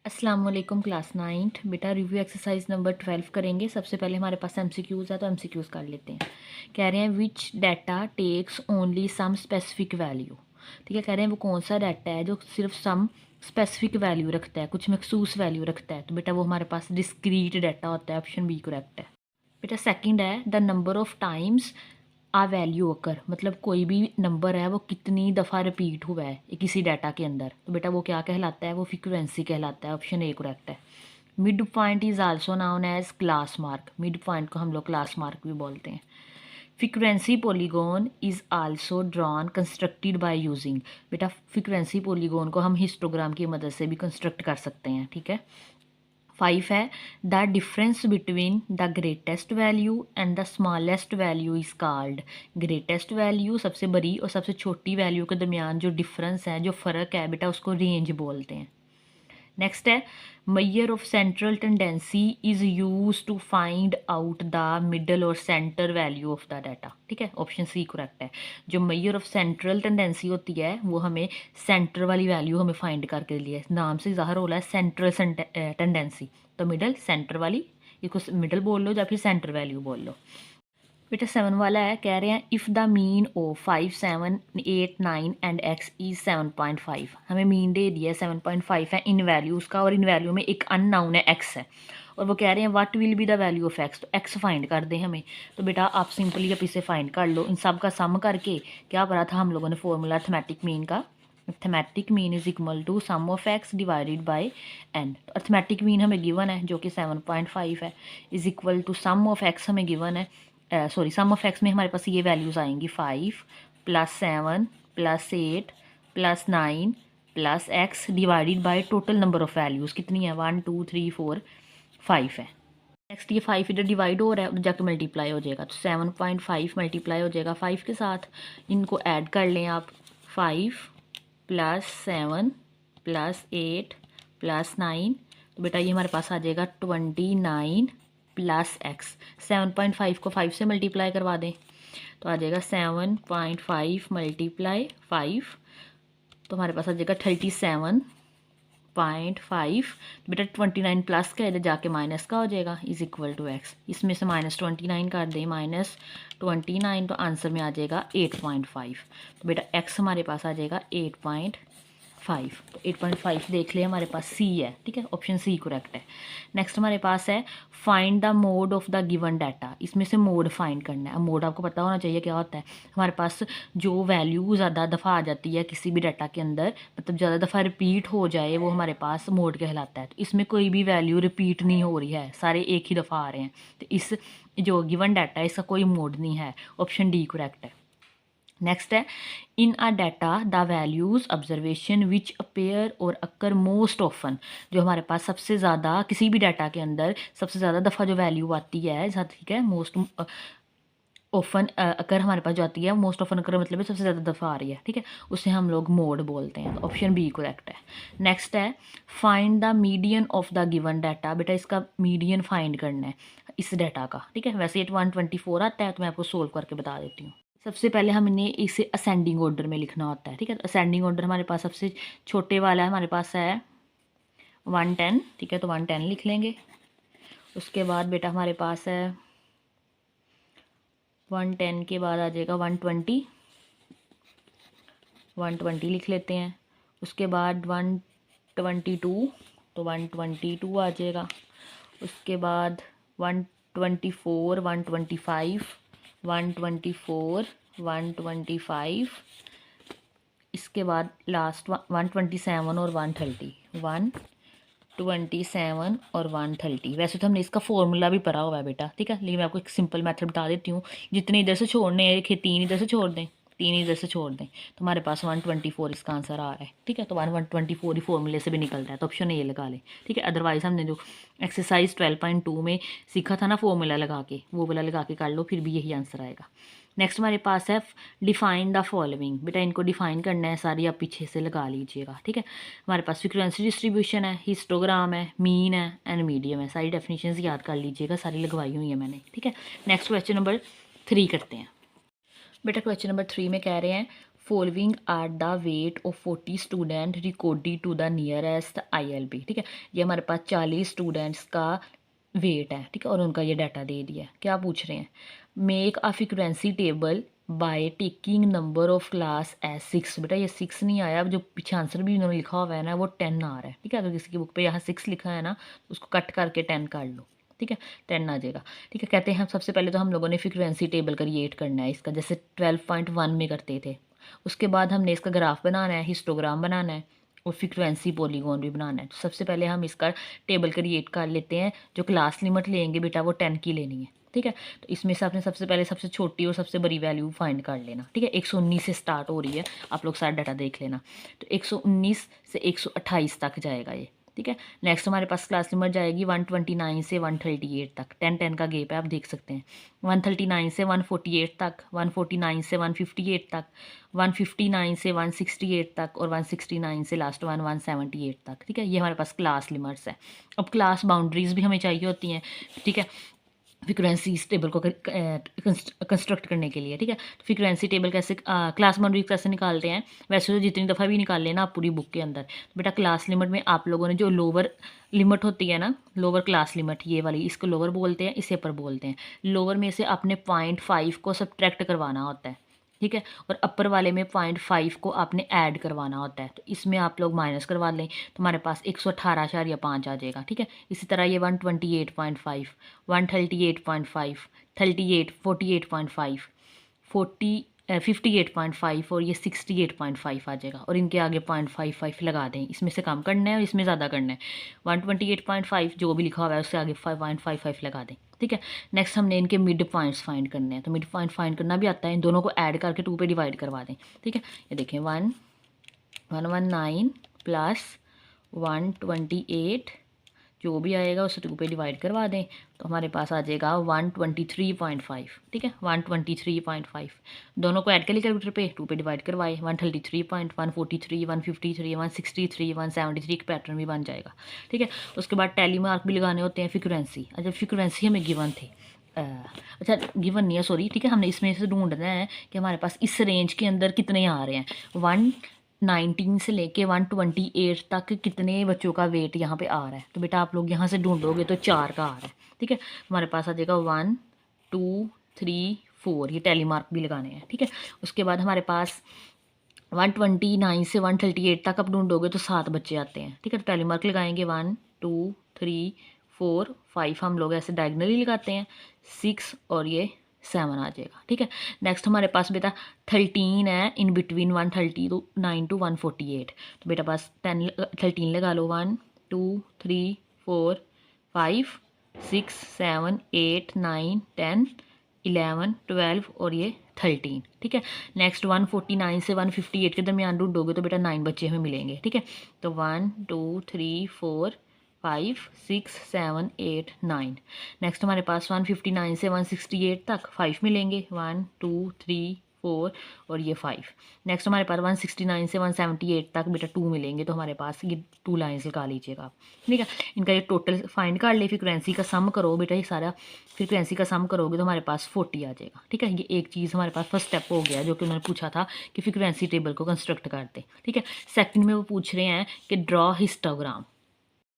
अस्सलाम वालेकुम क्लास 9 बेटा रिव्यू एक्सरसाइज नंबर 12 करेंगे। सबसे पहले हमारे पास एमसीक्यूज़ है तो एमसीक्यूज़ कर लेते हैं। कह रहे हैं which data takes only some specific value. ठीक है, कह रहे हैं वो कौन सा डाटा है जो सिर्फ सम स्पेसिफिक वैल्यू रखता है, कुछ मखसूस वैल्यू रखता है। तो बेटा वो हमारे पास डिस्क्रीट डाटा होता है, ऑप्शन बी करेक्ट है। बेटा सेकंड है the number of times a value occur, मतलब कोई भी नंबर है वो कितनी दफ़ा रिपीट हुआ है किसी डाटा के अंदर। तो बेटा वो क्या कहलाता है, वो फ्रीक्वेंसी कहलाता है, ऑप्शन ए करेक्ट है। Mid point is also known as class mark, mid point को हम लोग क्लास मार्क भी बोलते हैं। Frequency polygon is also drawn constructed by using, बेटा फ्रीक्वेंसी पॉलीगॉन को हम हिस्टोग्राम की मदद से भी कंस्ट्रक्ट कर सकते हैं। ठीक है। 5 है the difference between the greatest value and the smallest value is called. Greatest value सबसे बड़ी और सबसे छोटी वैल्यू के दरमियान जो डिफरेंस है, जो फ़र्क है बेटा, उसको रेंज बोलते हैं। नेक्स्ट है measure of central tendency is use to find out the middle और centre value of the data. ठीक है, ऑप्शन सी करेक्ट है। जो मैयर ऑफ सेंट्रल टेंडेंसी होती है वो हमें सेंटर वाली वैल्यू हमें फाइंड करके लिए, नाम से ज़ाहिर हो रहा है सेंट्रल टेंडेंसी, तो मिडल सेंटर वाली, इसको मिडल बोल लो या फिर सेंटर वैल्यू बोल लो। बेटा 7 वाला है, कह रहे हैं if the mean of 5 7 8 9 and x is 7.5। हमें मीन दे दिया है 7.5 है इन वैल्यूज़ का, और इन वैल्यू में एक अननाउन है एक्स है, और वो कह रहे हैं what will be the value of x. तो एक्स फाइंड कर दें हमें। तो बेटा आप सिंपली अब इसे फाइंड कर लो, इन सब का सम करके क्या पढ़ा था हम लोगों ने फॉर्मूला अर्थमेटिक मीन का। Arithmetic mean is equal to sum of x divided by n. तो अर्थमेटिक मीन हमें गिवन है जो कि 7.5 है, is equal to sum of x हमें गिवन है, सॉरी सम ऑफ एक्स में हमारे पास ये वैल्यूज़ आएंगी 5 + 7 + 8 + 9 + x divided by total number of values कितनी है 1 2 3 4 5 है। नेक्स्ट ये 5 इधर डिवाइड हो रहा है, उधर जाकर मल्टीप्लाई हो जाएगा, तो 7.5 मल्टीप्लाई हो जाएगा 5 के साथ। इनको ऐड कर लें आप, 5 + 7 + 8 + 9, तो बेटा ये हमारे पास आ जाएगा 29 + एक्स। 7.5 को 5 से मल्टीप्लाई करवा दें तो आ जाएगा 7.5 × 5, तो हमारे पास आ जाएगा 37.5। बेटा 29 प्लस का इधर जाके माइनस का हो जाएगा, इज इक्वल टू एक्स। इसमें से -29 कर दें, -29, तो आंसर में आ जाएगा 8.5। तो बेटा एक्स हमारे पास आ जाएगा 8.5। तो 8.5 देख लिया, हमारे पास सी है। ठीक है, ऑप्शन सी करेक्ट है। नेक्स्ट हमारे पास है find the mode of the given data. इसमें से मोड फाइंड करना है। अब मोड आपको पता होना चाहिए क्या होता है। हमारे पास जो वैल्यू ज़्यादा दफ़ा आ जाती है किसी भी डाटा के अंदर, मतलब ज़्यादा दफ़ा रिपीट हो जाए, वो हमारे पास मोड कहलाता है। तो इसमें कोई भी वैल्यू रिपीट नहीं हो रही है, सारे एक ही दफ़ा आ रहे हैं, तो इस जो गिवन डाटा है इसका कोई मोड नहीं है, ऑप्शन डी करेक्ट है। नेक्स्ट है in a data the values observation which appear और अकर मोस्ट ऑफन। जो हमारे पास सबसे ज़्यादा किसी भी डाटा के अंदर सबसे ज़्यादा दफ़ा जो वैल्यू आती है, ठीक है, मोस्ट ऑफन अकर हमारे पास जो आती है, मोस्ट ऑफन अकर मतलब है सबसे ज़्यादा दफ़ा आ रही है। ठीक है, उसे हम लोग मोड बोलते हैं, तो ऑप्शन बी करेक्ट है। नेक्स्ट है find the median of the given data. बेटा इसका मीडियन फाइंड करना है इस डाटा का। ठीक है, वैसे ये 124 आता है, तो मैं आपको सोल्व करके बता देती हूँ। सबसे पहले हमने इसे असेंडिंग ऑर्डर में लिखना होता है। ठीक है, तो असेंडिंग ऑर्डर हमारे पास सबसे छोटे वाला है, हमारे पास है 110। ठीक है, तो 110 लिख लेंगे। उसके बाद बेटा हमारे पास है 110 के बाद आ जाएगा 120, 120 लिख लेते हैं। उसके बाद 122, तो 122 आ जाएगा। उसके बाद 124, 125, 124, 125। इसके बाद लास्ट 127 और 130, 127 और 130। वैसे तो हमने इसका फॉर्मूला भी पढ़ा हुआ है बेटा। ठीक है, लेकिन मैं आपको एक सिंपल मेथड बता देती हूँ। जितने इधर से छोड़ने हैं, 3 इधर से छोड़ दें, 3 इधर से छोड़ दें, तो हमारे पास 124 इसका आंसर आ रहा है। ठीक है, तो 124 ही फॉर्मूले से भी निकलता है, तो ऑप्शन ये लगा लें। ठीक है, अदरवाइज़ हमने जो एक्सरसाइज 12.2 में सीखा था ना फॉर्मूला लगा के, वो वाला लगा के कर लो, फिर भी यही आंसर आएगा। नेक्स्ट हमारे पास है डिफाइन द फॉलोइंग। बेटा इनको डिफाइन करना है, सारी आप पीछे से लगा लीजिएगा। ठीक है, हमारे पास फ्रीक्वेंसी डिस्ट्रीब्यूशन है, हिस्टोग्राम है, मीन है एंड मीडियम है। सारी डेफिनेशंस याद कर लीजिएगा, सारी लगवाई हुई है मैंने। ठीक है, नेक्स्ट क्वेश्चन नंबर 3 करते हैं। बेटा क्वेश्चन नंबर 3 में कह रहे हैं following are the weight of 40 student recorded to the nearest ILB। ठीक है, ये हमारे पास 40 स्टूडेंट्स का वेट है। ठीक है, और उनका ये डाटा दे दिया है। क्या पूछ रहे हैं, make a frequency table by taking number of class as 6। बेटा ये 6 नहीं आया, जो पीछे आंसर भी उन्होंने लिखा हुआ है ना वो 10 आ रहा है। ठीक है, अगर किसी की बुक पे यहाँ 6 लिखा है ना तो उसको कट करके 10 कर लो। ठीक है, 10 आ जाएगा। ठीक है, कहते हैं हम सबसे पहले तो हम लोगों ने फ्रीक्वेंसी टेबल क्रिएट करना है इसका, जैसे 12.1 में करते थे। उसके बाद हमने इसका ग्राफ बनाना है, हिस्टोग्राम बनाना है और फ्रीक्वेंसी पॉलीगॉन भी बनाना है। तो सबसे पहले हम इसका टेबल क्रिएट कर लेते हैं। जो क्लास लिमिट लेंगे बेटा वो 10 की लेनी है। ठीक है, तो इसमें से आपने सबसे पहले सबसे छोटी और सबसे बड़ी वैल्यू फाइंड कर लेना। ठीक है, 119 से स्टार्ट हो रही है, आप लोग सारा डाटा देख लेना। तो 119 से 128 तक जाएगा ये। ठीक है, नेक्स्ट हमारे पास क्लास लिमिट जाएगी 129 से 138 तक। 10 का गेप है, आप देख सकते हैं। 139 से 148 तक, 149 से 158 तक, 159 से 168 तक और 169 से लास्ट 178 तक। ठीक है, ये हमारे पास क्लास लिमिट्स है। अब क्लास बाउंड्रीज भी हमें चाहिए होती हैं। ठीक है, फ्रीक्वेंसी टेबल को कंस्ट्रक्ट करने के लिए। ठीक है, तो फ्रीक्वेंसी टेबल कैसे, क्लास बाउंड्री कैसे निकालते हैं, वैसे तो जितनी दफ़ा भी निकाल लेना आप पूरी बुक के अंदर। तो बेटा क्लास लिमिट में आप लोगों ने जो लोअर लिमिट होती है ना, लोअर क्लास लिमिट ये वाली, इसको लोअर बोलते हैं, इसे अपर बोलते हैं। लोअर में से अपने 0.5 को सब्ट्रैक्ट करवाना होता है। ठीक है, और अपर वाले में 0.5 को आपने ऐड करवाना होता है। तो इसमें आप लोग माइनस करवा लें तो हमारे पास 118.5 आ जाएगा। ठीक है, इसी तरह ये 128.5, 138.5, 48.5, 58.5 और ये 68.5 आ जाएगा। और इनके आगे 0.55 लगा दें, इसमें से कम करना है और इसमें ज़्यादा करना है। 128.5 जो भी लिखा हुआ है उससे आगे 5.55 लगा दें। ठीक है, नेक्स्ट हमने इनके मिड पॉइंट्स फाइंड करने हैं। तो मिड पॉइंट फाइंड करना भी आता है, इन दोनों को ऐड करके 2 पे डिवाइड करवा दें। ठीक है, ये देखें 119 प्लस 128 जो भी आएगा उसे 2 पे डिवाइड करवा दें तो हमारे पास आ जाएगा 123.5। ठीक है, 123.5 दोनों को ऐड कर लिया कैलकुलेटर पे, 2 पे डिवाइड करवाए। 133, 143, 153, 163, 173 का पैटर्न भी बन जाएगा। ठीक है, उसके बाद टैली मार्क भी लगाने होते हैं। फ्रीक्वेंसी, अच्छा फ्रीक्वेंसी हमें गिवन थे, अच्छा गिवन नहीं है सॉरी। ठीक है, हमने इसमें से ढूंढना है कि हमारे पास इस रेंज के अंदर कितने आ रहे हैं। 119 से लेके 128 तक कितने बच्चों का वेट यहाँ पे आ रहा है। तो बेटा आप लोग यहाँ से ढूंढोगे तो 4 का आ रहा है। ठीक है, हमारे पास आ जाएगा 1 2 3 4, ये टैली मार्क भी लगाने हैं। ठीक है, उसके बाद हमारे पास 129 से 138 तक आप ढूंढोगे तो 7 बच्चे आते हैं। ठीक है, तो टैली मार्क लगाएंगे 1 2 3 4 5, हम लोग ऐसे डायगनली लगाते हैं। 6 और ये 7 आ जाएगा। ठीक है, नेक्स्ट हमारे पास बेटा 13 है इन बिटवीन 139 टू 148। तो बेटा पास 13 लगा लो। 1 2 3 4 5 6 7 8 9 10 11 12 और ये 13। ठीक है, नेक्स्ट 149 से 158 के दरमियान ढूंढोगे तो बेटा 9 बच्चे हमें मिलेंगे। ठीक है, तो 1 2 3 4 5 6 7 8 9। नेक्स्ट हमारे पास 159 से 168 तक 5 मिलेंगे। 1 2 3 4 और ये 5। नेक्स्ट हमारे पास 169 से 178 तक बेटा 2 मिलेंगे। तो हमारे पास ये 2 लाइन्स लगा लीजिएगा आप। ठीक है, इनका ये टोटल फाइंड कर ले, फ्रीक्वेंसी का सम करो बेटा, ये सारा फ्रीक्वेंसी का सम करोगे तो हमारे पास 40 आ जाएगा। ठीक है, ये एक चीज़ हमारे पास फर्स्ट स्टेप हो गया जो कि उन्होंने पूछा था कि फ्रीक्वेंसी टेबल को कंस्ट्रक्ट कर दे। ठीक है, सेकंड में वो पूछ रहे हैं कि ड्रॉ हिस्टोग्राम।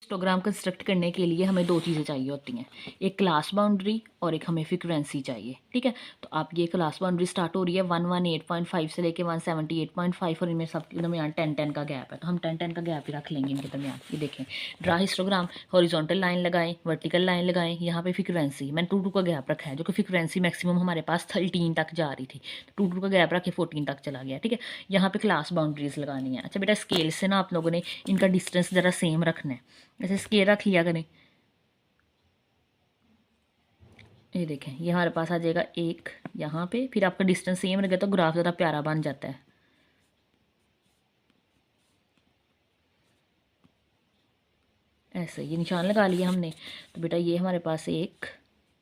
हिस्टोग्राम कंस्ट्रक्ट करने के लिए हमें 2 चीज़ें चाहिए होती हैं, एक क्लास बाउंड्री और एक हमें फ्रीक्वेंसी चाहिए। ठीक है, तो आप ये क्लास बाउंड्री स्टार्ट हो रही है 118.5 से लेके 178.5 और इनमें सब दरमियान 10-10 का गैप है। तो हम 10-10 का गैप ही रख लेंगे इनके दरमियान। ये देखें, ड्रा हिस्टोग्राम, हॉरिजॉन्टल लाइन लगाएं, वर्टिकल लाइन लगाएं, यहाँ पे फ्रीक्वेंसी मैंने 2-2 का गैप रखा है, जो कि फ्रीक्वेंसी मैक्सिमम हमारे पास 13 तक जा रही थी। 2-2 का गैप रखे 14 तक चला गया। ठीक है, यहाँ पे क्लास बाउंड्रीज लगानी है। अच्छा बेटा स्केल से ना आप लोगों ने इनका डिस्टेंस ज़रा सेम रखना है, ऐसे स्केल रख लिया करें। ये देखें, ये हमारे पास आ जाएगा 1 यहाँ पे, फिर आपका डिस्टेंस सेम रहेगा तो ग्राफ ज़्यादा प्यारा बन जाता है। ऐसे ये निशान लगा लिया हमने। तो बेटा ये हमारे पास 1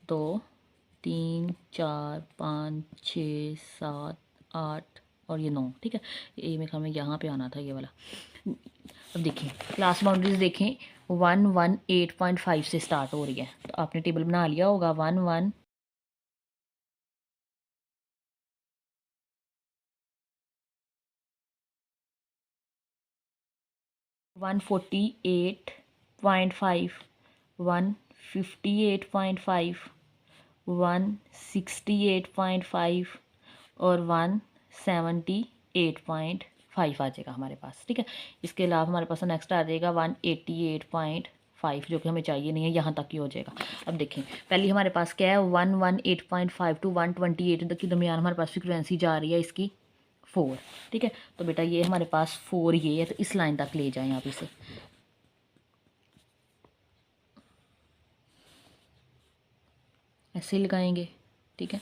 2 3 4 5 6 7 8 और ये 9। ठीक है, ये में हमें यहाँ पे आना था ये वाला। अब देखिए क्लास बाउंड्रीज देखें, 118.5 से स्टार्ट हो रही है। तो आपने टेबल बना लिया होगा 1 148.5, 158.5, 168.5 और 178.5 आ जाएगा हमारे पास। ठीक है, इसके अलावा हमारे पास नेक्स्ट आ जाएगा 188.5 जो कि हमें चाहिए नहीं है, यहाँ तक ही हो जाएगा। अब देखें, पहले हमारे पास क्या है, 118.5 टू 128 के दरमियान हमारे पास फ्रिक्वेंसी जा रही है इसकी 4। ठीक है, तो बेटा ये हमारे पास 4 ये है, तो इस लाइन तक ले जाएं आप इसे। ऐसे लगाएंगे। ठीक है,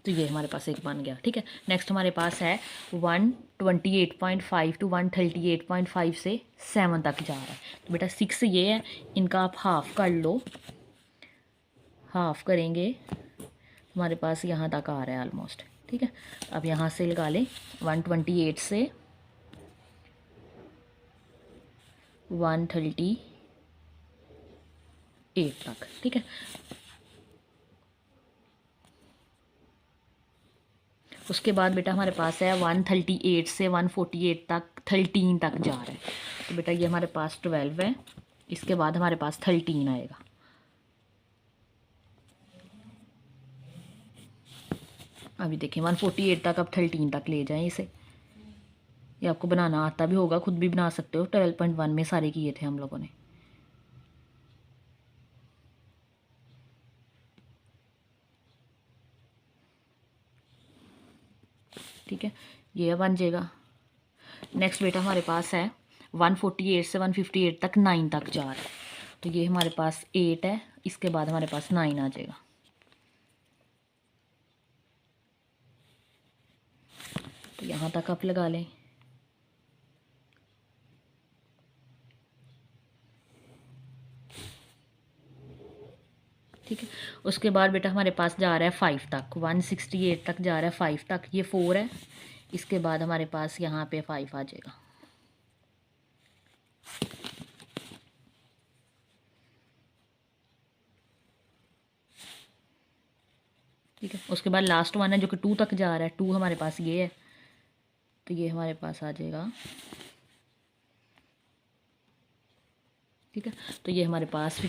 तो ये हमारे पास एक बन गया। ठीक है, नेक्स्ट हमारे पास है 128.5 टू 138.5 से 7 तक जा रहा है। तो बेटा 6 ये है, इनका आप हाफ कर लो, हाफ करेंगे हमारे पास यहाँ तक आ रहा है ऑलमोस्ट। ठीक है, अब यहाँ से लगा लें 128 से 138 तक। ठीक है, उसके बाद बेटा हमारे पास है 138 से 148 तक 13 तक जा रहा है। तो बेटा ये हमारे पास 12 है, इसके बाद हमारे पास 13 आएगा। अभी देखें 148 तक, अब 13 तक ले जाएं इसे। ये आपको बनाना आता भी होगा, खुद भी बना सकते हो, 12.1 में सारे किए थे हम लोगों ने। ठीक है, ये बन जाएगा। नेक्स्ट बेटा हमारे पास है 148 से 158 तक 9 तक जा रहा है। तो ये हमारे पास 8 है, इसके बाद हमारे पास 9 आ जाएगा। तो यहाँ तक आप लगा लें। ठीक है, उसके बाद बेटा हमारे पास जा रहा है 5 तक, 168 तक जा रहा है 5 तक, ये 4 है, इसके बाद हमारे पास यहाँ पे 5 आ जाएगा। ठीक है, उसके बाद लास्ट वन है जो कि 2 तक जा रहा है, 2 हमारे पास ये है, तो ये हमारे पास आ जाएगा। ठीक है, तो ये हमारे पास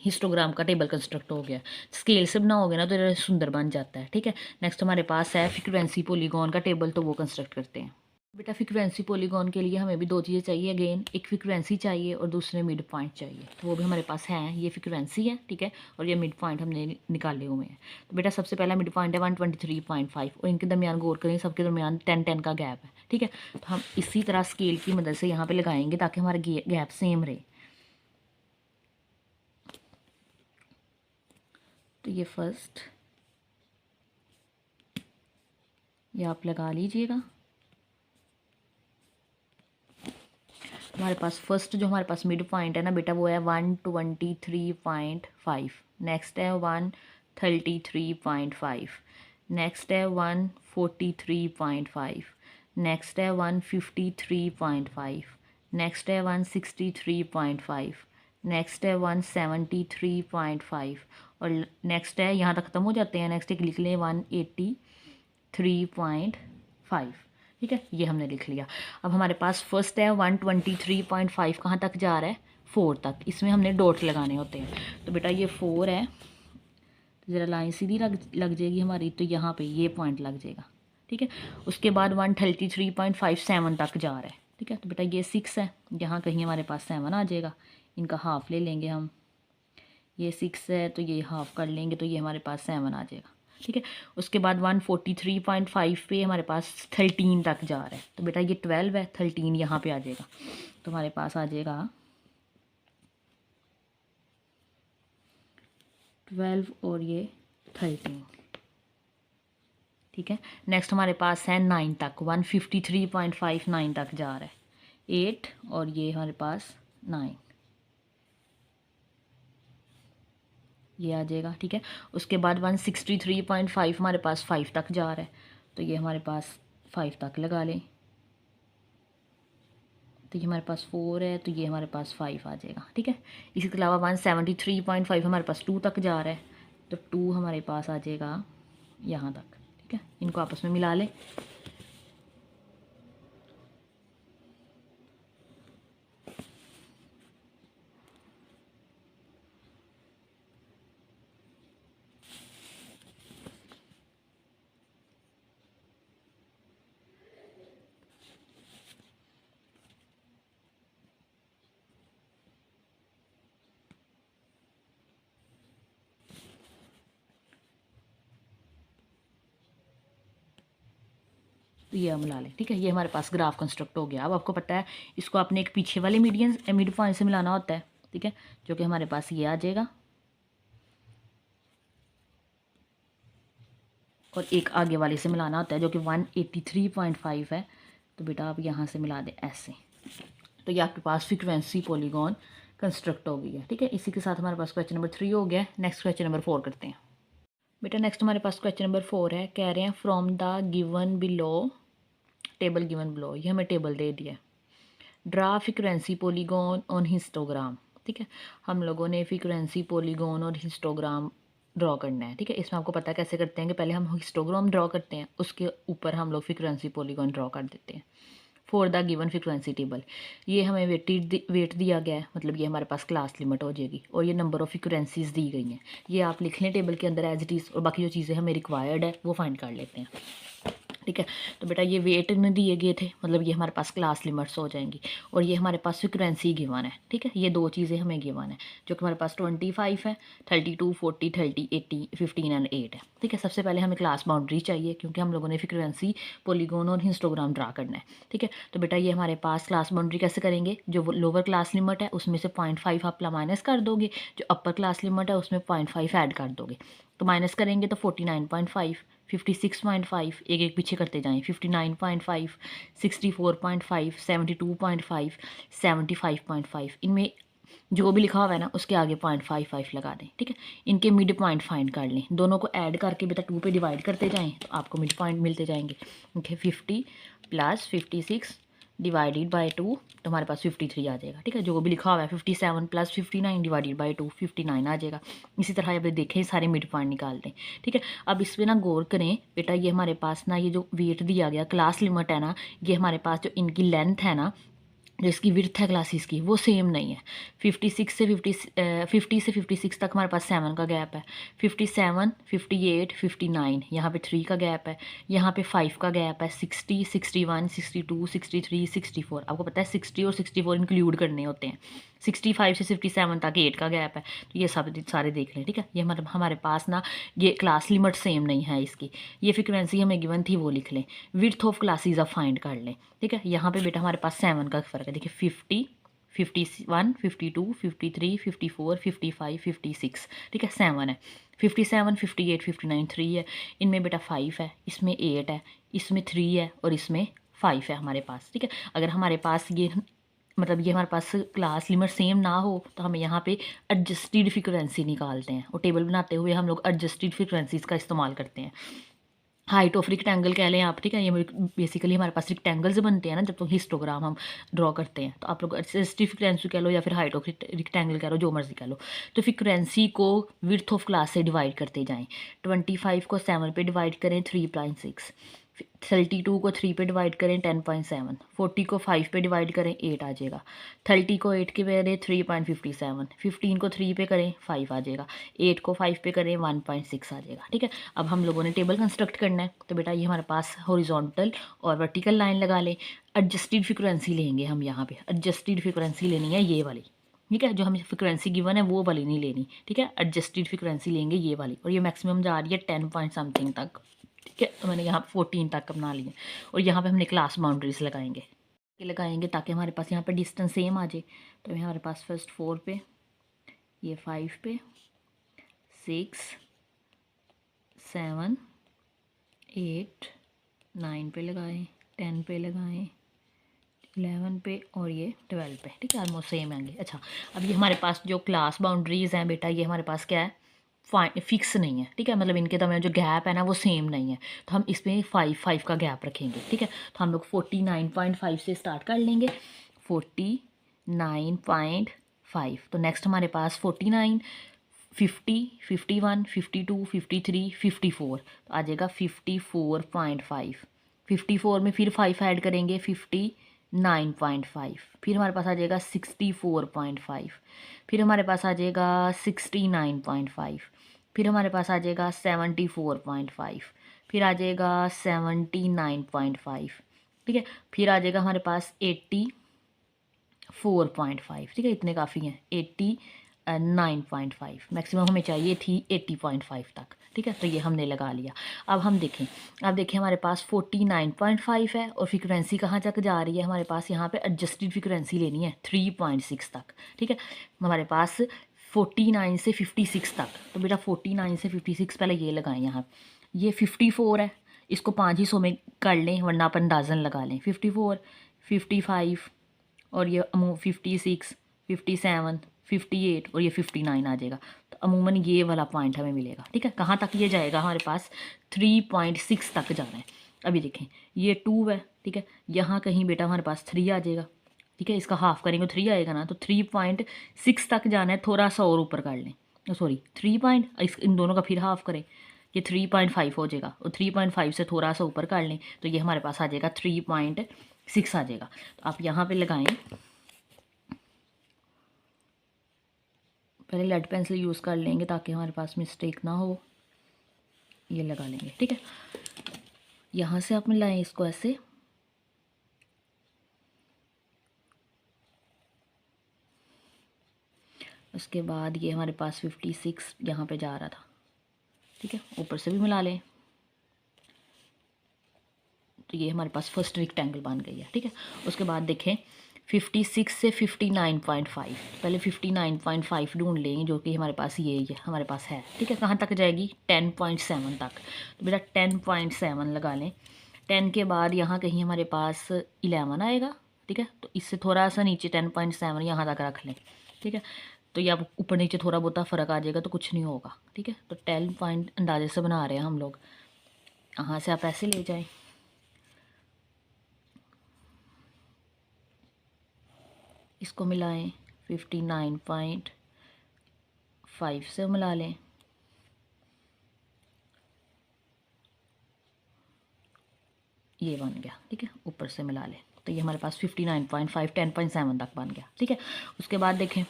हिस्टोग्राम का टेबल कंस्ट्रक्ट हो गया। स्केल से बनाओगे ना तो ये सुंदर बन जाता है। ठीक है, नेक्स्ट हमारे पास है फ्रीक्वेंसी पॉलीगॉन का टेबल, तो वो कंस्ट्रक्ट करते हैं। बेटा फ्रीक्वेंसी पॉलीगॉन के लिए हमें भी दो चीज़ें चाहिए अगेन, एक फ्रीक्वेंसी चाहिए और दूसरे मिड पॉइंट चाहिए, तो वो भी हमारे पास हैं। ये फ्रीक्वेंसी है, ठीक है, और ये मिड पॉइंट हमने निकाले हुए हैं। तो बेटा सबसे पहला मिड पॉइंट है 123.5 और इनके दरमियान गौर करें, सबके दरमियान 10-10 का गैप है। ठीक है, तो हम इसी तरह स्केल की मदद से यहाँ पर लगाएंगे ताकि हमारा गैप सेम रहे। तो ये फर्स्ट, ये आप लगा लीजिएगा। हमारे पास फर्स्ट जो हमारे पास मिड पॉइंट है ना बेटा, वो है 123.5, नेक्स्ट है 133.5, नेक्स्ट है 143.5, नेक्स्ट है 153.5, नेक्स्ट है 163.5, नेक्स्ट है 173.5 और नेक्स्ट है, यहाँ तक ख़त्म हो जाते हैं, नेक्स्ट एक लिख लें 183.5। ठीक है, ये हमने लिख लिया। अब हमारे पास फर्स्ट है 123.5, कहाँ तक जा रहा है, 4 तक, इसमें हमने डॉट लगाने होते हैं। तो बेटा ये 4 है, तो ज़रा लाइन सीधी लग जाएगी हमारी, तो यहाँ पे ये पॉइंट लग जाएगा। ठीक है, उसके बाद 133.57 तक जा रहा है। ठीक है, तो बेटा ये 6 है, यहाँ कहीं हमारे पास 7 आ जाएगा, इनका हाफ ले लेंगे हम। ये 6 है तो ये हाफ कर लेंगे, तो ये हमारे पास 7 आ जाएगा। ठीक है, उसके बाद 143.5 पे हमारे पास 13 तक जा रहा है। तो बेटा ये 12 है, 13 यहाँ पे आ जाएगा, तो हमारे पास आ जाएगा 12 और ये 13। ठीक है, नेक्स्ट हमारे पास है 9 तक, 153.5 9 तक जा रहा है, 8 और ये हमारे पास 9, ये आ जाएगा। ठीक है, उसके बाद 163.5 हमारे पास 5 तक जा रहा है, तो ये हमारे पास 5 तक लगा लें, तो ये हमारे पास 4 है, तो ये हमारे पास 5 आ जाएगा। ठीक है, इसके अलावा 173.5 हमारे पास 2 तक जा रहा है, तो 2 हमारे पास आ जाएगा यहाँ तक। ठीक है, इनको आपस में मिला लें। तो ये हम मिला लें। ठीक है, ये हमारे पास ग्राफ कंस्ट्रक्ट हो गया। अब आपको पता है इसको आपने एक पीछे वाले मीडियन मिड पॉइंट से मिलाना होता है। ठीक है, जो कि हमारे पास ये आ जाएगा और एक आगे वाले से मिलाना होता है जो कि 183.5 है। तो बेटा आप यहाँ से मिला दें ऐसे, तो ये आपके पास फ्रीक्वेंसी पॉलीगॉन कंस्ट्रक्ट हो गई है। ठीक है, इसी के साथ हमारे पास क्वेश्चन नंबर 3 हो गया। नेक्स्ट क्वेश्चन नंबर 4 करते हैं। बेटा नेक्स्ट हमारे पास क्वेश्चन नंबर 4 है। कह रहे हैं from the given below, table given below, ये हमें टेबल दे दिया है। Draw frequency polygon on histogram. ठीक है, हम लोगों ने फ्रीक्वेंसी पॉलीगॉन और हिस्टोग्राम ड्रॉ करना है। ठीक है, इसमें आपको पता है कैसे करते हैं कि पहले हम हिस्टोग्राम ड्रॉ करते हैं, उसके ऊपर हम लोग फ्रीक्वेंसी पॉलीगॉन ड्रॉ कर देते हैं for the given frequency table. ये हमें वेट दिया गया है, मतलब ये हमारे पास क्लास लिमिट हो जाएगी और ये नंबर ऑफ़ फ्रीक्वेंसीज दी गई हैं। ये आप लिख लें टेबल के अंदर एज इट इज़, और बाकी जो चीज़ें हमें रिक्वायर्ड है वो फाइंड कर लेते हैं। ठीक है, तो बेटा ये वेट में दिए गए थे, मतलब ये हमारे पास क्लास लिमिट्स हो जाएंगी, और ये हमारे पास फ्रीक्वेंसी गिवन है। ठीक है, ये दो चीज़ें हमें गिवन है जो कि हमारे पास 25 है, 32, 40, 30, 80, 15 एंड 8 है। ठीक है, सबसे पहले हमें क्लास बाउंड्री चाहिए क्योंकि हम लोगों ने फ्रीक्वेंसी पॉलीगॉन और हिस्टोग्राम ड्रा करना है। ठीक है, तो बेटा ये हमारे पास क्लास बाउंड्री कैसे करेंगे, जो लोअर क्लास लिमिट है उसमें से 0.5 आप माइनस कर दोगे, जो अपर क्लास लिमिट है उसमें 0.5 ऐड कर दोगे। तो माइनस करेंगे तो 49.5, 56.5, एक एक पीछे करते जाएं, 59.5, 64.5, 72.5, 75.5, इनमें जो भी लिखा हुआ है ना उसके आगे 0.55 लगा दें। ठीक है, इनके मिड पॉइंट फाइंड कर लें, दोनों को ऐड करके बेटा 2 पे डिवाइड करते जाएं तो आपको मिड पॉइंट मिलते जाएंगे। ओके, 50 + 56 डिवाइडेड बाय 2 तो हमारे पास 53 आ जाएगा। ठीक है, जो भी लिखा हुआ है 57 + 59 डिवाइडेड बाय 2 59 आ जाएगा। इसी तरह जब देखें सारे मिड पॉइंट निकाल दें। ठीक है, अब इस पर ना गौर करें बेटा, ये हमारे पास ना ये जो वेट दिया गया क्लास लिमिट है ना, ये हमारे पास जो इनकी लेंथ है ना, जो इसकी विड्थ है क्लासेस की, वो सेम नहीं है। 50 से 56 तक हमारे पास 7 का गैप है, 57, 58, 59 यहाँ पे 3 का गैप है, यहाँ पे 5 का गैप है, 60, 61, 62, 63, 64। आपको पता है 60 और 64 इंक्लूड करने होते हैं। 65 से 57 तक 8 का गैप है, तो ये सब सारे देख लें। ठीक है, ये हमारे पास ना ये क्लास लिमिट सेम नहीं है इसकी। ये फ्रीक्वेंसी हमें गिवन थी वो लिख लें, विड्थ ऑफ क्लासेस आप फाइंड कर लें। ठीक है, यहाँ पे बेटा हमारे पास 7 का फ़र्क है। देखिए 50, 51, 52, 53, 54, 55, 56। ठीक है, 7 है। 57, 58, 59 3 है, इनमें बेटा 5 है, इसमें 8 है, इसमें 3 है और इसमें 5 है हमारे पास। ठीक है, अगर हमारे पास ये मतलब ये हमारे पास क्लास लिमिट सेम ना हो तो हम यहाँ पे एडजस्टेड फ्रीक्वेंसी निकालते हैं, और टेबल बनाते हुए हम लोग एडजस्टेड फ्रीक्वेंसीज का इस्तेमाल करते हैं। हाइट ऑफ रिक्टेंगल कह लें आप। ठीक है, ये बेसिकली हमारे पास रिक्टेंगल्स बनते हैं ना जब तो हिस्टोग्राम हम ड्रॉ करते हैं, तो आप लोग एडजस्टेड फ्रीक्वेंसी कह लो या फिर हाइट ऑफ रिक्टेंगल कह लो, जो मर्जी कह लो। तो फ्रीक्वेंसी को विड्थ ऑफ क्लास से डिवाइड करते जाएं। 25 को 7 पे डिवाइड करें 3.6, 32 को 3 पे डिवाइड करें 10.7, 40 को 5 पे डिवाइड करें 8 आ जाएगा, 30 को 8 के पे करें 3.57, 15 को 3 पे करें 5 आ जाएगा, 8 को 5 पे करें 1.6 आ जाएगा। ठीक है, अब हम लोगों ने टेबल कंस्ट्रक्ट करना है, तो बेटा ये हमारे पास हॉरिजॉन्टल और वर्टिकल लाइन लगा लें। एडजस्टेड फ्रीक्वेंसी लेंगे हम, यहाँ पे एडजस्टेड फ्रीक्वेंसी लेनी है ये वाली। ठीक है, जो हमें फ्रीक्वेंसी गिवन है वो वाली नहीं लेनी। ठीक है, एडजस्टेड फ्रीक्वेंसी लेंगे ये वाली, और ये मैक्सिमम जा रही है 10 पॉइंट समथिंग तक। ठीक है, तो मैंने यहाँ 14 तक बना लिए, और यहाँ पे हमने क्लास बाउंड्रीज लगाएंगे ताकि हमारे पास यहाँ पे डिस्टेंस सेम आ जाए। तो हमारे पास फर्स्ट 4 पे, ये 5 पे, 6, 7, 8, 9 पे लगाएं, 10 पे लगाएं, 11 पे, और ये 12 पे। ठीक है, ऑलमोस्ट सेम आएंगे। अच्छा, अब ये हमारे पास जो क्लास बाउंड्रीज़ हैं बेटा, ये हमारे पास क्या है, फिक्स नहीं है। ठीक है, मतलब इनके दरमियान जो गैप है ना वो सेम नहीं है, तो हम इसमें 5 का गैप रखेंगे। ठीक है, तो हम लोग 49.5 से स्टार्ट कर लेंगे, 49.5। तो नेक्स्ट हमारे पास 49, 50, 51, 52, 53, 54, तो आ जाएगा 54.5। 54 में फिर 5 ऐड करेंगे 59.5, फिर हमारे पास आ जाएगा 64.5, फिर हमारे पास आ जाएगा 69.5, फिर हमारे पास आ जाएगा 74.5, फिर आ जाएगा 79.5, ठीक है, फिर आ जाएगा हमारे पास 84.5, ठीक है, इतने काफ़ी हैं। 89.5 मैक्सिमम हमें चाहिए थी 80.5 तक, ठीक है, तो ये हमने लगा लिया। अब हम देखें, अब देखें हमारे पास 49.5 है और फ्रीक्वेंसी कहाँ तक जा रही है, हमारे पास यहाँ पे एडजस्टेड फ्रीक्वेंसी लेनी है 3.6 तक, ठीक है, हमारे पास 49 से 56 तक, तो बेटा 49 से 56 पहले ये लगाएं यहाँ। ये 54 है, इसको 5 हिस्सों में कर लें वरना अपन अंदाज़न लगा लें। 54, 55 और ये 56, 57, 58 और ये 59 आ जाएगा, तो अमूमन ये वाला पॉइंट हमें मिलेगा, ठीक है। कहाँ तक ये जाएगा, हमारे पास 3.6 तक जाना है। अभी देखें ये 2 है, ठीक है, यहाँ कहीं बेटा हमारे पास 3 आ जाएगा, ठीक है, इसका हाफ करेंगे 3 आएगा ना, तो 3.6 तक जाना है, थोड़ा सा और ऊपर कर लें, सॉरी 3 इन दोनों का फिर हाफ करें, ये 3.5 हो जाएगा, और 3.5 से थोड़ा सा ऊपर कर लें तो ये हमारे पास आ जाएगा 3.6 आ जाएगा। तो आप यहाँ पे लगाएं, पहले लेड पेंसिल यूज़ कर लेंगे ताकि हमारे पास मिस्टेक ना हो, ये लगा लेंगे, ठीक है। यहाँ से आप मिलाएं इसको ऐसे, उसके बाद ये हमारे पास 56 यहाँ पे जा रहा था, ठीक है, ऊपर से भी मिला लें, तो ये हमारे पास फर्स्ट रेक्टेंगल बन गई है, ठीक है। उसके बाद देखें 56 से 59.5, पहले 59.5 ढूंढ लेंगे जो कि हमारे पास ये हमारे पास है, ठीक है। कहाँ तक जाएगी 10.7 तक, तो बेटा 10.7 लगा लें। 10 के बाद यहाँ कहीं हमारे पास 11 आएगा, ठीक है, तो इससे थोड़ा सा नीचे 10.7 यहाँ तक रख लें, ठीक है, तो ये अब ऊपर नीचे थोड़ा बहुत फ़र्क आ जाएगा तो कुछ नहीं होगा, ठीक है। तो 10 पॉइंट अंदाजे से बना रहे हैं हम लोग, यहाँ से आप ऐसे ले जाएं, इसको मिलाएं 59.5 से मिला लें, ये बन गया, ठीक है, ऊपर से मिला लें, तो ये हमारे पास 59.5 10.7 तक बन गया, ठीक है। उसके बाद देखें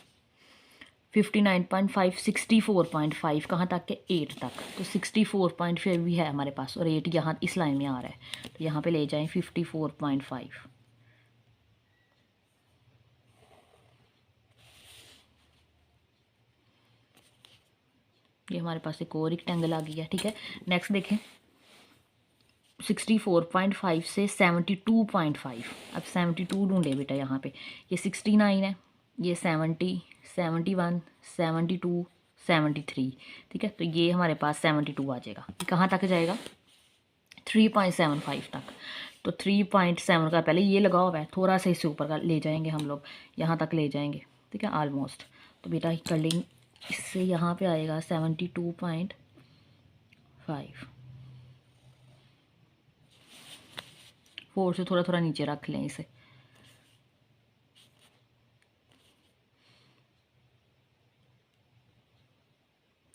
59.5 64.5 कहाँ तक के 8 तक, तो 64.5 भी है हमारे पास और 8 यहाँ इस लाइन में आ रहा है, तो यहाँ पे ले जाएं 54.5, ये हमारे पास एक और रेक्टेंगल आ गया, ठीक है। नेक्स्ट देखें 64.5 से 72.5, अब 72 ढूंढे बेटा, यहाँ पे ये 69 है, ये 70, 71, 72, 73, ठीक है, तो ये हमारे पास 72 आ जाएगा। कहाँ तक जाएगा 3.75 तक, तो 3.7 का पहले ये लगा हुआ है, थोड़ा सा इससे ऊपर का ले जाएंगे हम लोग, यहाँ तक ले जाएंगे, ठीक है, ऑलमोस्ट, तो बेटा कर लेंगे, इससे यहाँ पे आएगा 72.5, 4 से थोड़ा थोड़ा नीचे रख लें इसे,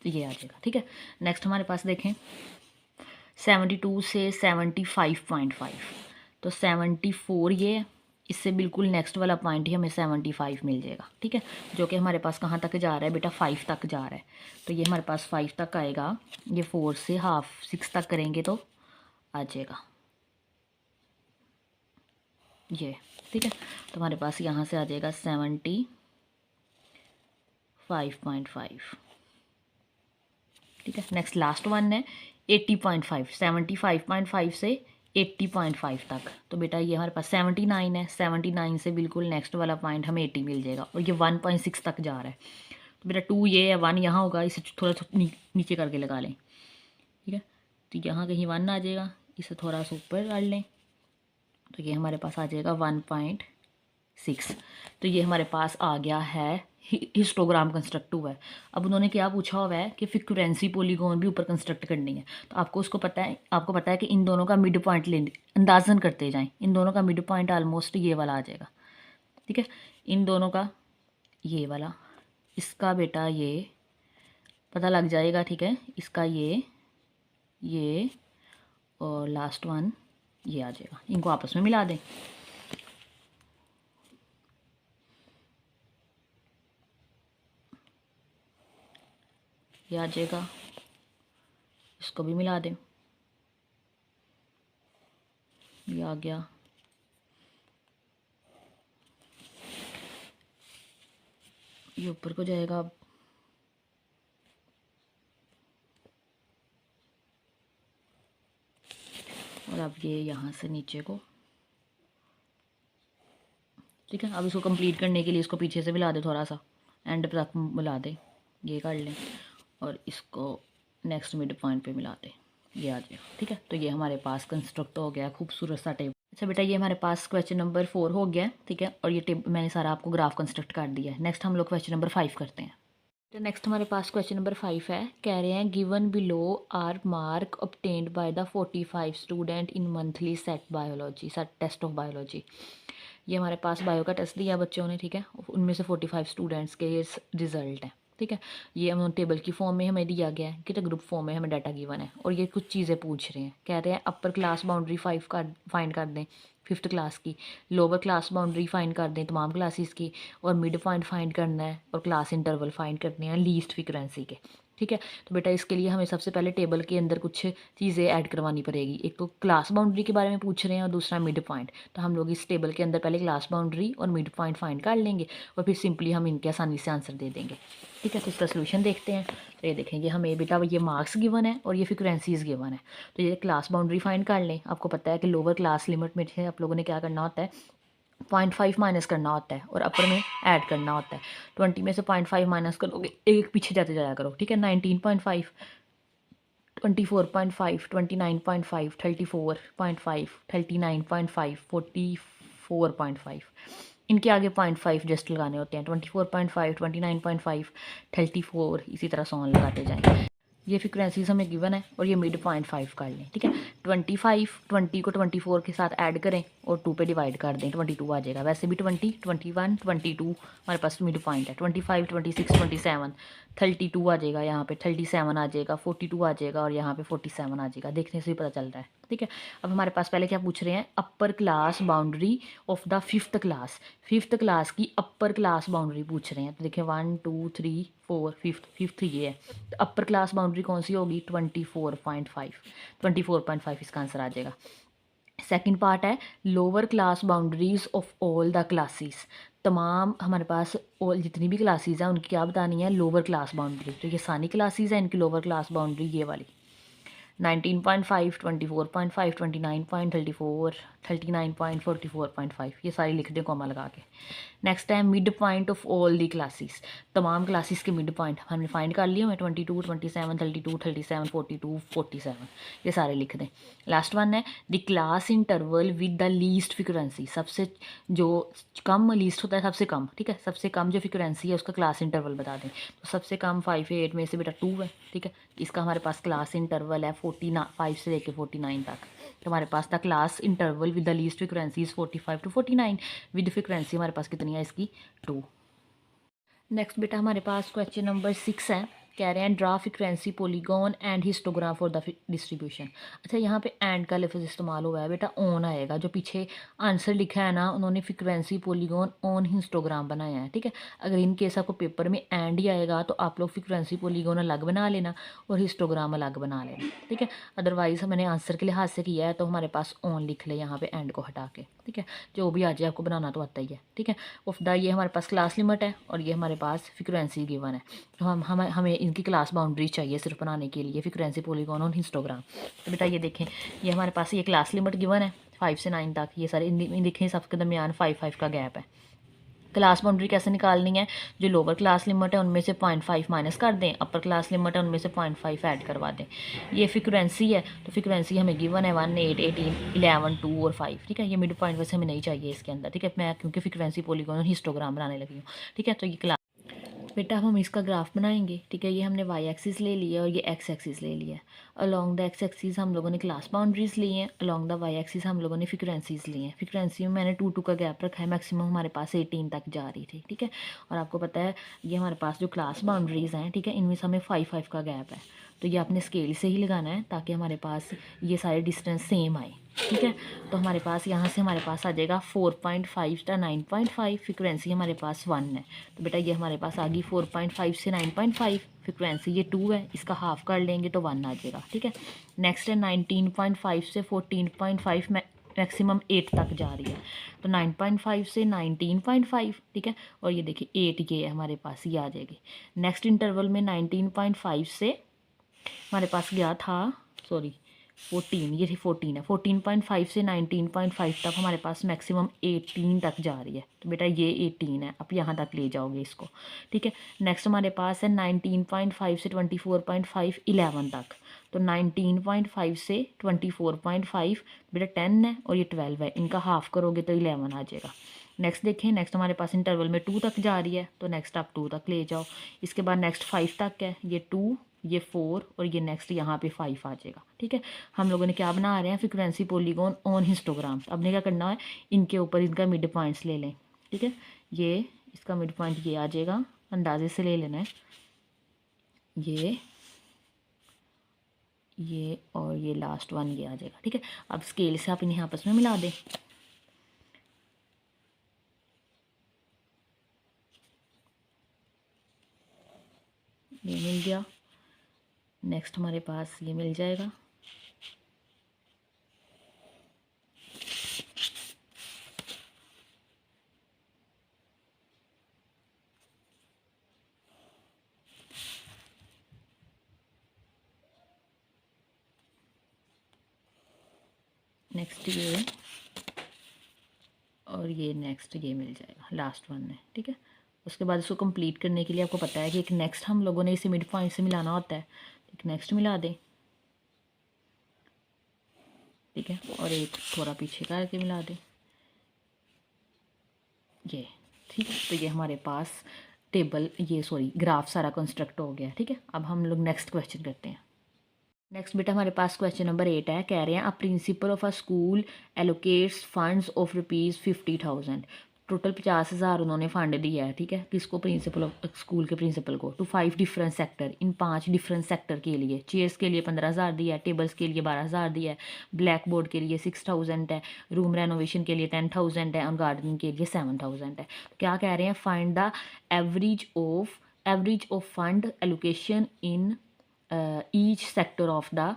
तो ये आ जाएगा, ठीक है। नेक्स्ट हमारे पास देखें 72 से 75.5, तो 74 ये है, इससे बिल्कुल नेक्स्ट वाला पॉइंट ही हमें 75 मिल जाएगा, ठीक है, जो कि हमारे पास कहाँ तक जा रहा है बेटा 5 तक जा रहा है, तो ये हमारे पास 5 तक आएगा, ये 4 से हाफ 6 तक करेंगे तो आ जाएगा ये, ठीक है, तो हमारे पास यहाँ से आ जाएगा 75.5, ठीक है। नेक्स्ट लास्ट वन है 80.5, 75.5 से 80.5 तक, तो बेटा ये हमारे पास 79 है, 79 से बिल्कुल नेक्स्ट वाला पॉइंट हमें 80 मिल जाएगा और ये 1.6 तक जा रहा है, तो बेटा 2 ये है, 1 यहाँ होगा, इसे थोड़ा सा नीचे करके लगा लें, ठीक है, तो यहाँ कहीं 1 आ जाएगा, इसे थोड़ा सा ऊपर कर लें, तो ये हमारे पास आ जाएगा 1.6, तो ये हमारे पास आ गया है हिस्टोग्राम कंस्ट्रक्ट हुआ है। अब उन्होंने क्या पूछा हुआ है कि फ्रीक्वेंसी पॉलीगॉन भी ऊपर कंस्ट्रक्ट करनी है, तो आपको पता है कि इन दोनों का मिड पॉइंट ले अंदाजन करते जाएं, इन दोनों का मिड पॉइंट ऑलमोस्ट ये वाला आ जाएगा, ठीक है, इन दोनों का ये वाला, इसका बेटा ये पता लग जाएगा, ठीक है। इसका ये और लास्ट वन ये आ जाएगा, इनको आपस में मिला दें। ये आ जाएगा, इसको भी मिला दें, ये आ गया। ये ऊपर को जाएगा अब, और अब ये यहाँ से नीचे को, ठीक है। अब इसको कंप्लीट करने के लिए इसको पीछे से मिला दे, थोड़ा सा एंड तक मिला दे, ये कर लें, और इसको नेक्स्ट मिड पॉइंट पे मिला दे, ये आ जाएगा, ठीक है। तो ये हमारे पास कंस्ट्रक्ट हो गया खूबसूरत सा टेबल। अच्छा बेटा, ये हमारे पास क्वेश्चन नंबर 4 हो गया, ठीक है। और ये टेबल मैंने सारा आपको ग्राफ कंस्ट्रक्ट कर दिया है। नेक्स्ट हम लोग क्वेश्चन नंबर 5 करते हैं। तो नेक्स्ट हमारे पास क्वेश्चन नंबर 5 है, कह रहे हैं given below are mark obtained by the 45 student in monthly set biology, set test of biology. ये हमारे पास बायो का टेस्ट दिया बच्चों ने, ठीक है। उनमें से 45 स्टूडेंट्स के ये रिजल्ट हैं, ठीक है। ये हम टेबल की फॉर्म में हमें दिया गया है, कि तो ग्रुप फॉर्म में हमें डाटा गिवन है, और ये कुछ चीज़ें पूछ रहे हैं। कह रहे हैं अपर क्लास बाउंड्री 5 का फाइंड कर दें 5th क्लास की, लोअर क्लास बाउंड्री फाइंड कर दें तमाम क्लासेस की, और मिड पॉइंट फाइंड करना है, और क्लास इंटरवल फाइंड करने हैं लीस्ट फ्रीक्वेंसी के, ठीक है। तो बेटा इसके लिए हमें सबसे पहले टेबल के अंदर कुछ चीज़ें ऐड करवानी पड़ेगी। एक तो क्लास बाउंड्री के बारे में पूछ रहे हैं, और दूसरा मिड पॉइंट। तो हम लोग इस टेबल के अंदर पहले क्लास बाउंड्री और मिड पॉइंट फाइंड कर लेंगे, और फिर सिंपली हम इनके आसानी से आंसर दे देंगे, ठीक है। तो इसका सोल्यूशन देखते हैं। तो ये देखेंगे हमें बेटा ये मार्क्स गिवन है और ये फ्रीक्वेंसीज गिवन है। तो ये क्लास बाउंड्री फाइंड कर लें। आपको पता है कि लोअर क्लास लिमिट में से आप लोगों ने क्या करना होता है, 0.5 माइनस करना होता है, और अपर में ऐड करना होता है। 20 में से 0.5 माइनस करोगे, एक पीछे जाते जाया करो, ठीक है। 19.5, 24.5, 29.5, 34.5, 39.5, 44.5, इनके आगे 0.5 जस्ट लगाने होते हैं। 24.5, 29.5, 34, इसी तरह सॉन लगाते जाएँ। ये फ्रीक्वेंसीज हमें गिवन है, और ये मिड पॉइंट 5 कर लें, ठीक है। 25, 20 को 24 के साथ ऐड करें और 2 पे डिवाइड कर दें, 22 आ जाएगा। वैसे भी 20, 21, 22 हमारे पास मिड पॉइंट है। 25, 26, 27, 32 आ जाएगा, यहाँ पे 37 आ जाएगा, 42 आ जाएगा, और यहाँ पे 47 आ जाएगा। देखने से ही पता चल रहा है, ठीक है। अब हमारे पास पहले क्या पूछ रहे हैं, upper class boundary of the 5th class, 5th class की अपर क्लास बाउंड्री पूछ रहे हैं। तो देखिए 1, 2, 3, 4, 5th ये है। तो अपर क्लास बाउंड्री कौन सी होगी, 24.5, 24.5 इसका आंसर आ जाएगा। सेकंड पार्ट है lower class boundaries of all the classes, तमाम हमारे पास ऑल जितनी भी क्लासेस हैं उनकी क्या बतानी है, लोअर क्लास बाउंड्री। तो ये सारी क्लासेस हैं, इनकी लोअर क्लास बाउंड्री ये वाली 19.5, 24.5, 29.34, 39.44.5, ये सारी लिख दें कॉमा लगा के। नेक्स्ट है mid point of all the classes, तमाम क्लासेस के मिड पॉइंट हमने फाइंड कर लिए। 22, 27, 32, 37, 42, 47, ये सारे लिख दें। लास्ट वन है the class interval with the least frequency, सबसे जो कम लीस्ट होता है सबसे कम, ठीक है। सबसे कम जो फ्रीक्वेंसी है उसका क्लास इंटरवल बता दें। तो सबसे कम 5 या 8 में से बेटा 2 है, ठीक है। इसका हमारे पास क्लास इंटरवल है 45 से लेकर 49 तक। तो हमारे पास था class interval with the least frequency is 45 to 49, with frequency हमारे पास कितनी है इसकी 2। नेक्स्ट बेटा हमारे पास क्वेश्चन नंबर 6 है, कह रहे हैं draw frequency polygon and histogram for the distribution. अच्छा यहाँ पे एंड का लफ्ज़ इस्तेमाल हुआ है बेटा, ऑन आएगा। जो पीछे आंसर लिखा है ना, उन्होंने फ्रीक्वेंसी पॉलीगॉन ऑन हिस्टोग्राम बनाया है, ठीक है। अगर इन केस आपको पेपर में एंड ही आएगा तो आप लोग फ्रीक्वेंसी पॉलीगॉन अलग बना लेना और हिस्टोग्राम अलग बना लेना, ठीक है। अदरवाइज़ मैंने आंसर के लिहाज से किया है तो हमारे पास ऑन लिख ले यहाँ पे एंड को हटा के, ठीक है। जो भी आ जाए आपको बनाना तो आता ही है, ठीक है। ऑफ द ये हमारे पास क्लास लिमिट है, और ये हमारे पास फ्रीक्वेंसी गिवन है। तो हमें इनकी क्लास बाउंड्री चाहिए सिर्फ बनाने के लिए, फ्रीक्वेंसी पॉलीगॉन और हिस्टोग्राम। तो बेटा ये देखें, ये हमारे पास ये क्लास लिमिट गिवन है 5 से 9 तक, ये सारे देखें सबके दरमियान 5 का गैप है। क्लास बाउंड्री कैसे निकालनी है, जो लोअर क्लास लिमिट है उनमें से 0.5 माइनस कर दें, अपर क्लास लिमिट है उनमें से 0.5 ऐड करवा दें। ये फ्रीक्वेंसी है, तो फ्रीक्वेंसी हमें गिवन है 1, 8, 18, 11, 2 और 5, ठीक है। ये मिड पॉइंट वैसे हमें नहीं चाहिए इसके अंदर, ठीक है। मैं क्योंकि फ्रीक्वेंसी पॉलीगॉन और हिस्टोग्राम बनाने लगी हूँ, ठीक है। तो ये क्लास बेटा हम इसका ग्राफ बनाएंगे, ठीक है। ये हमने वाई एक्सिस ले लिया और ये एक्स एक्सिस ले लिया। अलोंग द एक्स एक्सिस हम लोगों ने क्लास बाउंड्रीज ली हैं, अलोंग द वाई एक्सिस हम लोगों ने फ्रिक्वेंसीज ली हैं। फ्रिक्वेंसी में मैंने 2 का गैप रखा है, मैक्सिमम हमारे पास 18 तक जा रही थी, ठीक है। और आपको पता है ये हमारे पास जो क्लास बाउंड्रीज हैं, ठीक है, इनमें से हमें 5 का गैप है, तो ये आपने स्केल से ही लगाना है ताकि हमारे पास ये सारे डिस्टेंस सेम आए, ठीक है। तो हमारे पास यहाँ से हमारे पास आ जाएगा 4.5 टा 9.5, फ्रिक्वेंसी हमारे पास 1 है। तो बेटा ये हमारे पास आ गई 4.5 से 9.5, फ्रिक्वेंसी ये 2 है, इसका हाफ कर लेंगे तो 1 आ जाएगा, ठीक है। नेक्स्ट है 19.5 से 14.5, मैक्सिमम 8 तक जा रही है, तो 9.5 से 19.5, ठीक है। और ये देखिए 8 ये है हमारे पास, ये आ जाएगी। नेक्स्ट इंटरवल में 19.5 से हमारे पास गया था, सॉरी 14, ये थी 14 है, 14.5 से 19.5 तक हमारे पास मैक्सिमम 18 तक जा रही है। तो बेटा ये 18 है, अब यहाँ तक ले जाओगे इसको, ठीक है। नेक्स्ट हमारे पास है 19.5 से 24.5, 11 तक। तो 19.5 से 24.5 बेटा 10 है और ये 12 है, इनका हाफ करोगे तो 11 आ जाएगा। नेक्स्ट देखें, नेक्स्ट हमारे पास इंटरवल में 2 तक जा रही है, तो नेक्स्ट आप 2 तक ले जाओ। इसके बाद नेक्स्ट 5 तक है, ये 2, ये 4 और ये नेक्स्ट यहाँ पे 5 आ जाएगा, ठीक है। हम लोगों ने क्या बना रहे हैं, फ्रीक्वेंसी पॉलीगॉन ऑन हिस्टोग्राम। अब ने क्या करना है, इनके ऊपर इनका मिड पॉइंट्स ले लें, ठीक है। ये इसका मिड पॉइंट ये आ जाएगा, अंदाजे से ले लेना है, ये और ये लास्ट वन ये आ जाएगा, ठीक है। अब स्केल से आप इन्हें आपस में मिला दें, ये मिल गया। नेक्स्ट हमारे पास ये मिल जाएगा, नेक्स्ट ये और ये नेक्स्ट ये मिल जाएगा, लास्ट वन है, ठीक है। उसके बाद इसको कंप्लीट करने के लिए आपको पता है कि एक नेक्स्ट हम लोगों ने इसे मिड पॉइंट से मिलाना होता है, एक नेक्स्ट मिला दें, ठीक है। और एक थोड़ा पीछे करके मिला दें, ये ठीक है। तो ये हमारे पास टेबल, ये सॉरी ग्राफ सारा कंस्ट्रक्ट हो गया, ठीक है। अब हम लोग नेक्स्ट क्वेश्चन करते हैं। नेक्स्ट बेटा हमारे पास क्वेश्चन नंबर 8 है, कह रहे हैं a principal of a school allocates funds of ₹50,000, total 50,000 उन्होंने फंड दिया है, ठीक है। किसको, प्रिंसिपल ऑफ स्कूल के प्रिंसिपल को, टू 5 डिफरेंट सेक्टर, इन 5 डिफरेंट सेक्टर के लिए। चेयर्स के लिए 15,000 दिया है, टेबल्स के लिए 12,000 दिया है, ब्लैक बोर्ड के लिए 6,000 है, रूम रेनोवेशन के लिए 10,000 है और गार्डनिंग के लिए 7,000 है। तो क्या कह रहे हैं, find the average of fund allocation in each sector of the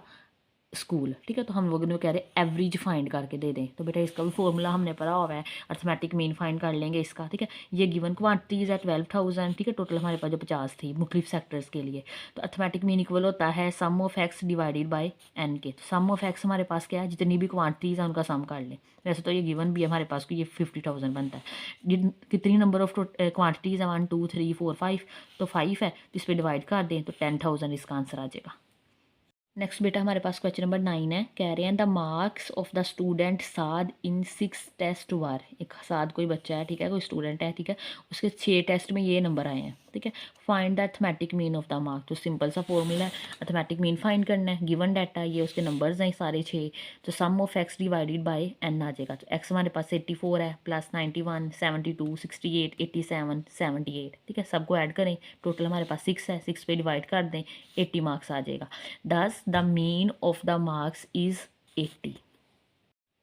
school, ठीक है। तो हम लोगों ने कह रहे एवरेज फाइंड करके दे दें, तो बेटा इसका भी फॉर्मूला हमने पढ़ा हुआ है, अर्थमेटिक मीन फाइंड कर लेंगे इसका, ठीक है। ये गिवन क्वांटिटीज़ है 12,000, ठीक है। टोटल हमारे पास जो 50 थी मुख्तलिफ सेक्टर्स के लिए, तो अर्थमेटिक मीन इक्वल होता है sum of x divided by n के। तो सम ऑफ एक्स हमारे पास क्या है, जितनी भी क्वांटिटीज़ हैं उनका सम कर लें। वैसे तो ये गिवन भी हमारे पास को ये 50,000 बनता है। कितनी नंबर ऑफ क्वांटिटीज़ है, 1 2 3 4 5, तो 5 है, तो इस पर डिवाइड कर दें तो 10,000 इसका आंसर आ जाएगा। नेक्स्ट बेटा हमारे पास क्वेश्चन नंबर 9 है, कह रहे हैं the marks of the student साद इन 6 टेस्ट वर। एक साद कोई बच्चा है, ठीक है, कोई स्टूडेंट है, ठीक है, उसके 6 टेस्ट में ये नंबर आए हैं, ठीक है। Find the arithmetic mean of the mark, तो सिंपल सा फॉर्मूला है, अर्थमेटिक मीन फाइंड करना है, गिवन डाटा ये उसके नंबर्स हैं सारे 6, तो sum of x divided by n आ जाएगा। तो एक्स हमारे पास 84 है, प्लस 91, 72, 68, 87, 78, ठीक है। सबको ऐड करें, टोटल हमारे पास 6 है, 6 पे डिवाइड कर दें, 80 मार्क्स आ जाएगा। दस the mean of the marks is 80।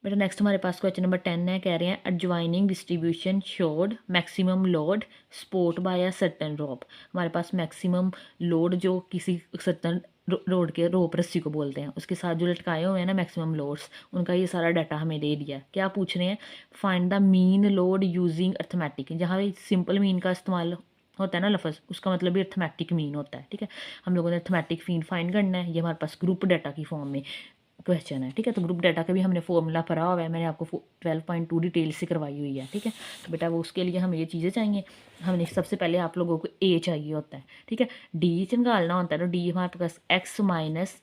बेटा नेक्स्ट हमारे पास क्वेश्चन नंबर 10 है, कह रहे हैं adjoining distribution showed maximum load support by a certain rope. हमारे पास मैक्सिमम लोड जो किसी सर्टेन रोड के रोप रस्सी को बोलते हैं, उसके साथ जो लटकाए हुए हैं ना मैक्सिमम लोड्स, उनका ये सारा डाटा हमें दे दिया। क्या पूछ रहे हैं, find the mean load using arithmetic. जहाँ सिंपल मीन का इस्तेमाल होता है ना लफ्ज़, उसका मतलब भी अर्थमेटिक मीन होता है, ठीक है। हम लोगों ने अर्थमेटिक मीन फाइंड करना है, ये हमारे पास ग्रुप डाटा की फॉर्म में क्वेश्चन है, ठीक है। तो ग्रुप डाटा का भी हमने फॉर्मूला पढ़ा हुआ है, मैंने आपको 12.2 डिटेल से करवाई हुई है, ठीक है। तो बेटा वो उसके लिए हमें ये चीज़ें चाहिए, हमने सबसे पहले आप लोगों को ए चाहिए होता है, ठीक है। डी से निकालना होता है, तो डी हमारे पास एक्स माइनस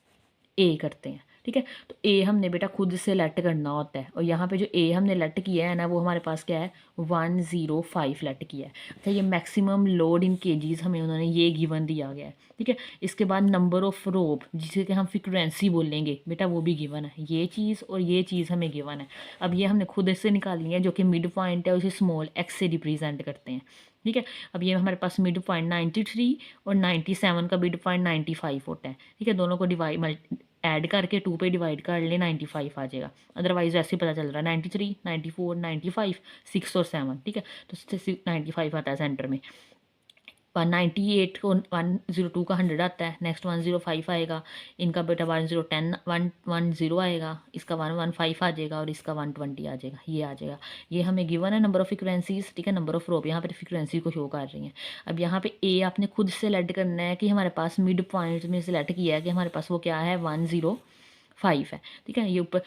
ए करते हैं, ठीक है। तो ए हमने बेटा खुद से लेट करना होता है, और यहाँ पे जो ए हमने लेट किया है ना वो हमारे पास क्या है 105 लेट किया है। अच्छा ये मैक्सिमम लोड इन केजीज हमें उन्होंने ये गिवन दिया गया है। ठीक है, इसके बाद नंबर ऑफ रोप जिसे कि हम फ्रीक्वेंसी बोलेंगे बेटा वो भी गिवन है, ये चीज़ और ये चीज़ हमें गिवन है। अब ये हमने खुद से निकालनी है, जो कि मिड पॉइंट है उसे स्मॉल एक्स से रिप्रेजेंट करते हैं। ठीक है, अब ये हमारे पास मिड पॉइंट 93 और 97 का मिड पॉइंट 95 होता है। ठीक है, दोनों को ऐड करके 2 पे डिवाइड कर ले 95 आ जाएगा। अदरवाइज ऐसे ही पता चल रहा है 93, 94, 95, 6 और 7। ठीक है, तो 95 आता है सेंटर में। 198 को 102 का 100 आता है, नेक्स्ट 105 आएगा, इनका बेटा 110 आएगा, इसका 115 आ जाएगा और इसका 120 आ जाएगा, ये आ जाएगा। ये हमें गिवन है नंबर ऑफ फ्रीक्वेंसीज। ठीक है, नंबर ऑफ रोप यहाँ पे फ्रीक्वेंसी को शो कर रही हैं। अब यहाँ पे ए आपने खुद सेलेक्ट करना है कि हमारे पास मिड पॉइंट में सेलेक्ट किया है कि हमारे पास वो क्या है 105 है। ठीक है, ये ऊपर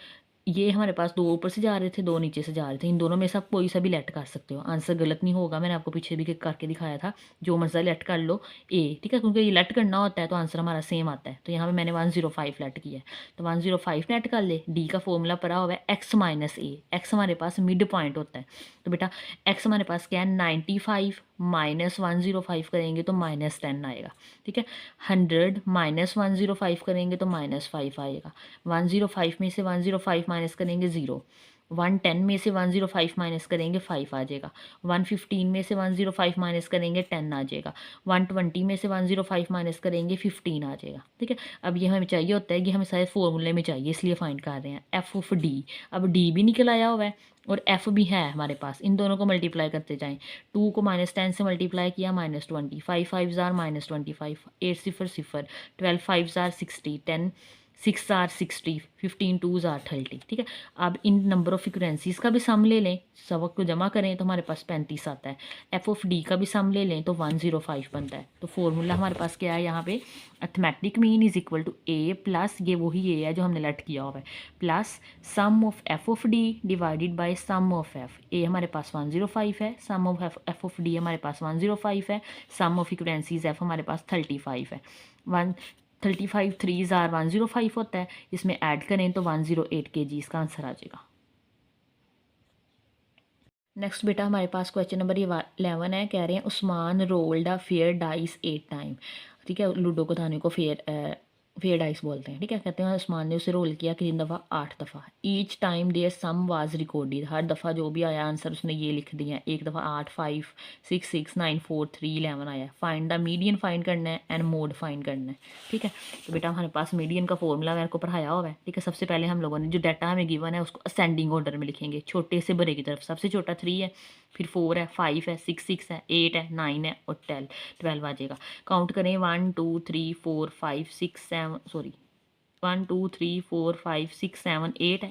ये हमारे पास 2 ऊपर से जा रहे थे, 2 नीचे से जा रहे थे, इन दोनों में से आप कोई सा भी लेट कर सकते हो, आंसर गलत नहीं होगा। मैंने आपको पीछे भी करके दिखाया था, जो मर्जी लेट कर लो ए। ठीक है, क्योंकि ये लेट करना होता है तो आंसर हमारा सेम आता है। तो यहाँ पे मैंने 105 लेट किया है, तो 105 लेट कर ले। डी का फॉर्मूला पड़ा हुआ है एक्स माइनस ए, एक्स हमारे पास मिड पॉइंट होता है। तो बेटा एक्स हमारे पास क्या है 95 माइनस 105 करेंगे तो -10 आएगा। ठीक है, 100 माइनस 105 करेंगे तो -5 आएगा। 105 में से 105 माइनस करेंगे 0। 110 में से 105 माइनस करेंगे 5 आ जाएगा। 115 में से 105 माइनस करेंगे 10 आ जाएगा। 120 में से 105 माइनस करेंगे 15 आ जाएगा। ठीक है, अब ये हमें चाहिए होता है कि हमें शायद फॉर्मूले में चाहिए, इसलिए फाइंड कर रहे हैं एफ ऑफ डी। अब डी भी निकल आया हुआ है और एफ भी है हमारे पास, इन दोनों को मल्टीप्लाई करते जाएं। 2 को -10 से मल्टीप्लाई किया -20, 5 5 जार -25, 8 0 0, 12 5 जार 60, 10 6 आर 60, 15 2 आर 30। ठीक है, अब इन नंबर ऑफ फ्रीक्वेंसीज का भी सम ले लें, सबक को जमा करें तो हमारे पास 35 आता है। एफ ऑफ डी का भी सम ले लें तो 105 बनता है। तो फॉर्मूला हमारे पास क्या है यहाँ पे, arithmetic mean is equal to a plus ये वही ए है जो हमने लेट किया हुआ है, plus sum of f of d divided by sum of f. ए हमारे पास 105 है, sum of f of d हमारे पास 105 है, सम ऑफ फ्रीक्वेंसीज एफ हमारे पास 35 है। 35 3 आर 105 होता है, इसमें ऐड करें तो 108 kg इसका आंसर आ जाएगा। नेक्स्ट बेटा हमारे पास क्वेश्चन नंबर 11 है, कह रहे हैं Usman rolled a fair dice 8 time. ठीक है, लूडो को थाने को फेयर डाइस बोलते हैं। ठीक है, कहते हैं उस्मान ने उसे रोल किया कितनी दफ़ा 8 दफ़ा। Each time there sum was recorded, हर दफ़ा जो भी आया आंसर उसने ये लिख दिया। एक दफ़ा 8 5 6 6 9 4 3 11 आया। फाइंड द मीडियन फाइंड करना है एंड मोड फाइंड करना है। ठीक है, तो बेटा हमारे पास मीडियन का फॉर्मूला मेरे को पढ़ाया हुआ है। ठीक है, सबसे पहले हम लोगों ने जो डाटा हमें गिवन है उसको असेंडिंग ऑर्डर में लिखेंगे, छोटे से बड़े की तरफ। सबसे छोटा 3 है, फिर 4 है, 5 है, 6 है, 8 है, 9 है और 12 आ जाएगा। काउंट करें 1 2 3 4 5 6 7 सॉरी 1 2 3 4 5 6 7 8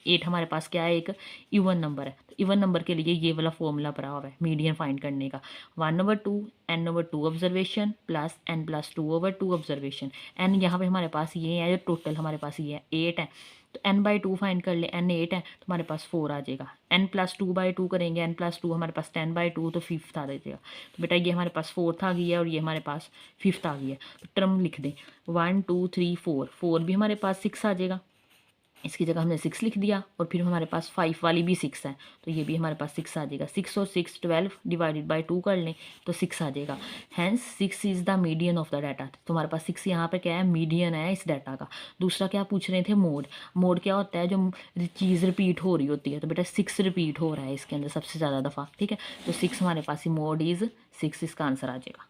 8 हमारे पास क्या है, एक इवन नंबर है। तो इवन नंबर के लिए ये वाला फॉर्मूला पड़ा हुआ है मीडियन फाइंड करने का, 1/2 n/2 observation plus n+2/2 observation. n यहाँ पे हमारे पास ये है, जो टोटल हमारे पास ये है 8 है। तो n/2 फाइंड कर ले, n 8 है तो हमारे पास 4 आ जाएगा। n+2/2 करेंगे, n+2 हमारे पास 10/2 तो 5th आ जाएगा। तो बेटा ये हमारे पास 4th आ गई है और ये हमारे पास 5th आ गई है। तो टर्म लिख दें 1 2 3 4, 4 भी हमारे पास 6 आ जाएगा, इसकी जगह हमने 6 लिख दिया। और फिर हमारे पास 5 वाली भी 6 है तो ये भी हमारे पास 6 आ जाएगा। 6 और 6 12 डिवाइडेड बाय 2 कर लें तो 6 आ जाएगा। Hence 6 is the median of the data. तो हमारे पास 6 यहाँ पे क्या है, मीडियन है इस डाटा का। दूसरा क्या पूछ रहे थे, मोड। मोड क्या होता है, जो चीज़ रिपीट हो रही होती है। तो बेटा 6 रिपीट हो रहा है इसके अंदर सबसे ज़्यादा दफ़ा। ठीक है, तो 6 हमारे पास ही मोड इज़ 6, इसका आंसर आ जाएगा।